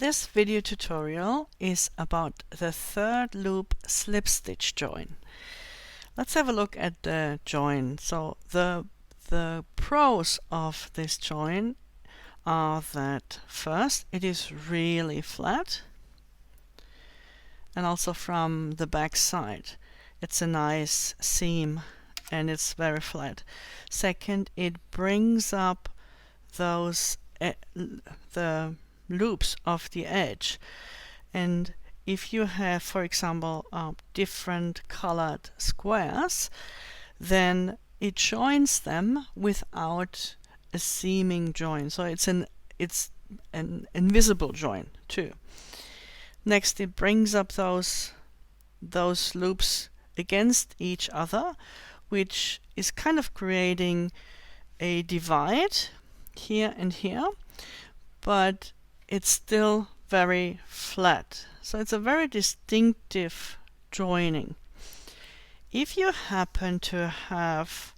This video tutorial is about the third loop slip stitch join. Let's have a look at the join. So the pros of this join are that first, it is really flat, and also from the back side it's a nice seam and it's very flat. Second, it brings up those the loops of the edge, and if you have, for example, different colored squares, then it joins them without a seaming join, so it's an invisible join too. Next, it brings up those loops against each other, which is kind of creating a divide here and here, but it's still very flat. So it's a very distinctive joining. If you happen to have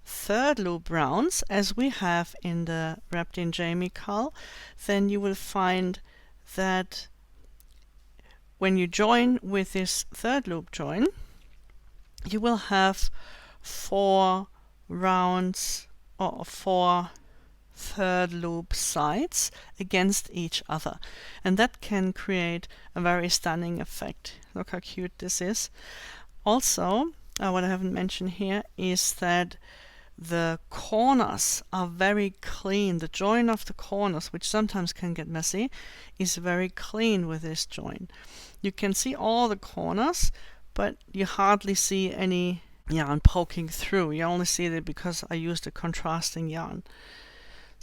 third loop rounds, as we have in the Wrapped in Jamie cull, then you will find that when you join with this third loop join, you will have 4 rounds or 4 third loop sides against each other, and that can create a very stunning effect. Look how cute this is. Also, what I haven't mentioned here is that the corners are very clean. The join of the corners, which sometimes can get messy, is very clean with this join. You can see all the corners, but you hardly see any yarn poking through. You only see it because I used a contrasting yarn.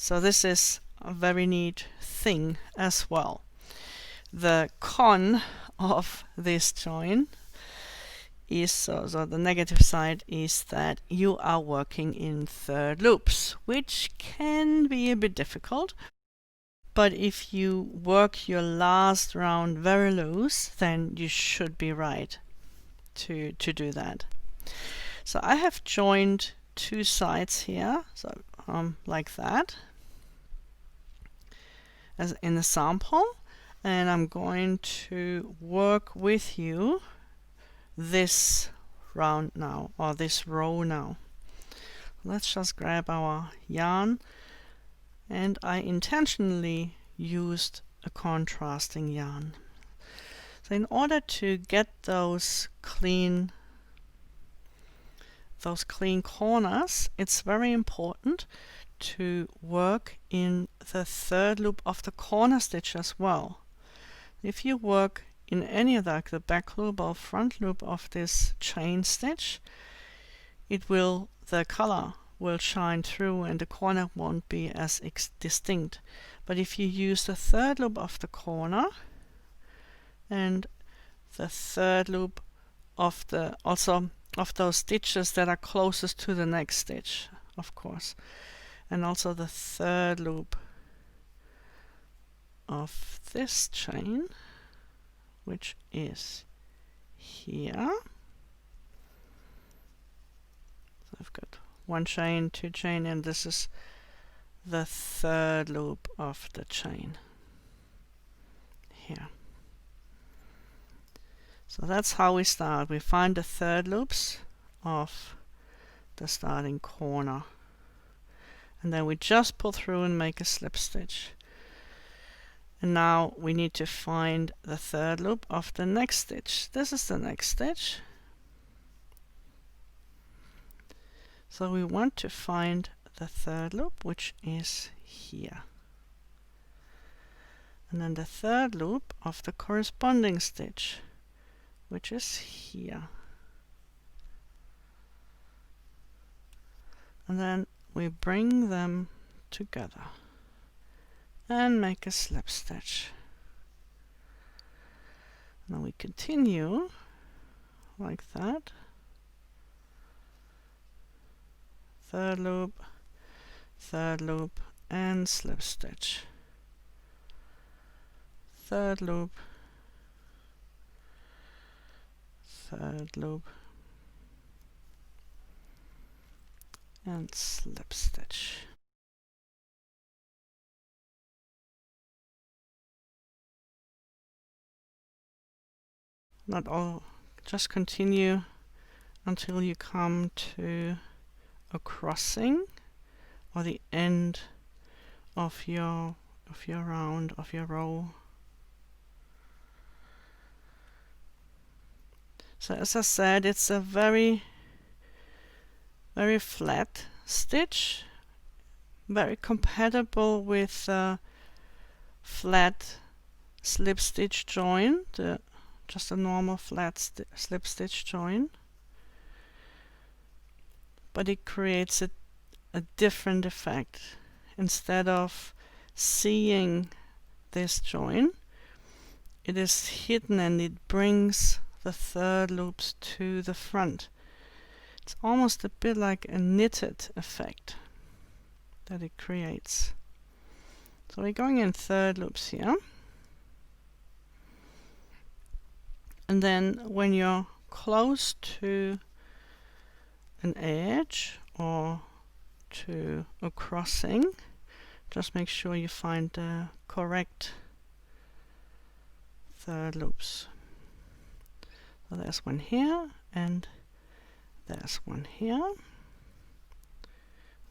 So this is a very neat thing as well. The con of this join is, so the negative side is that you are working in third loops, which can be a bit difficult. But if you work your last round very loose, then you should be right to do that. So I have joined 2 sides here, so like that, as in the sample, and I'm going to work with you this round now, or this row now. Let's just grab our yarn, and I intentionally used a contrasting yarn. So in order to get those clean corners, it's very important to work in the third loop of the corner stitch as well. If you work in any of the back loop or front loop of this chain stitch, the color will shine through and the corner won't be as distinct. But if you use the third loop of the corner and the third loop of those stitches that are closest to the next stitch, of course, and also the third loop of this chain, which is here. So I've got 1 chain, 2 chain, and this is the third loop of the chain here. So that's how we start. We find the third loops of the starting corner, and then we just pull through and make a slip stitch. And now we need to find the third loop of the next stitch. This is the next stitch. So we want to find the third loop, which is here. And then the third loop of the corresponding stitch, which is here. And then we bring them together and make a slip stitch. Now we continue like that. Third loop, and slip stitch. Third loop, and slip stitch. not all, just continue until you come to a crossing or the end of your round, of your row. So as I said, it's a very flat stitch, very compatible with flat slip stitch join, just a normal flat slip stitch join, but it creates a different effect. Instead of seeing this join, it is hidden and it brings the third loops to the front. It's almost a bit like a knitted effect that it creates. So we're going in third loops here. And then when you're close to an edge or to a crossing, just make sure you find the correct third loops. So there's one here and there's one here.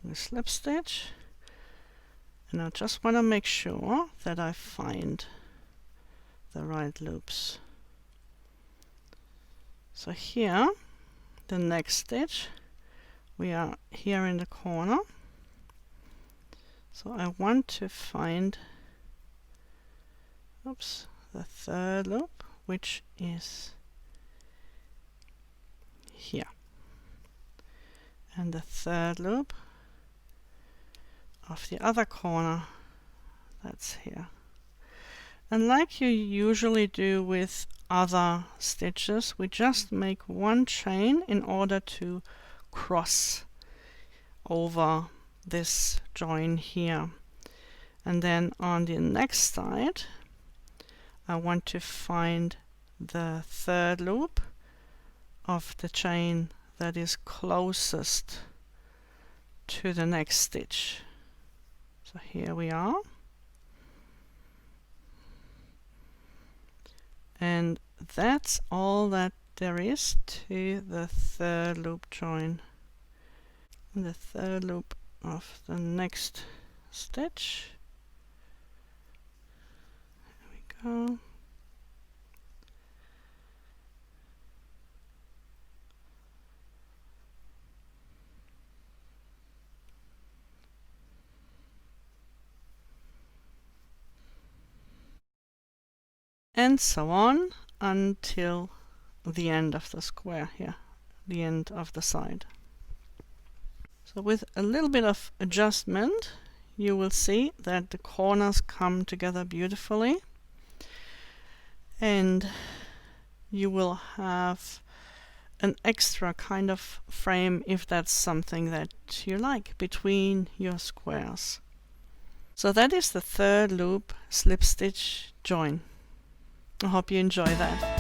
We slip stitch, and I just want to make sure that I find the right loops. So here, the next stitch, we are here in the corner. So I want to find, the third loop, which is here, and the third loop of the other corner, that's here. And like you usually do with other stitches, we just make one chain in order to cross over this join here. And then on the next side, I want to find the third loop of the chain that is closest to the next stitch. So here we are. And that's all that there is to the third loop join. And the third loop of the next stitch. There we go. And so on until the end of the square here, the end of the side. So with a little bit of adjustment, you will see that the corners come together beautifully, and you will have an extra kind of frame if that's something that you like between your squares. So that is the third loop slip stitch join. I hope you enjoy that.